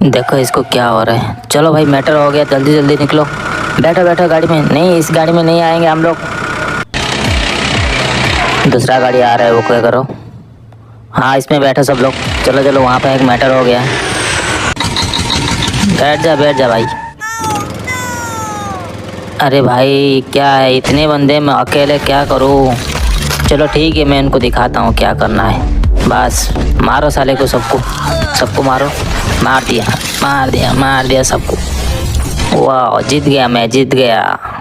देखो इसको क्या हो रहा है। चलो भाई मैटर हो गया, जल्दी जल्दी निकलो। बैठो बैठो गाड़ी में। नहीं, इस गाड़ी में नहीं आएंगे हम लोग। दूसरा गाड़ी आ रहा है, वो क्या करो। हाँ इसमें बैठो सब लोग। चलो चलो, वहाँ पे एक मैटर हो गया है। बैठ जा भाई। अरे भाई क्या है, इतने बंदे मैं अकेले क्या करूँ। चलो ठीक है, मैं इनको दिखाता हूँ क्या करना है। बस मारो साले को, सबको सबको मारो। मार दिया सबको। वाह जीत गया, मैं जीत गया।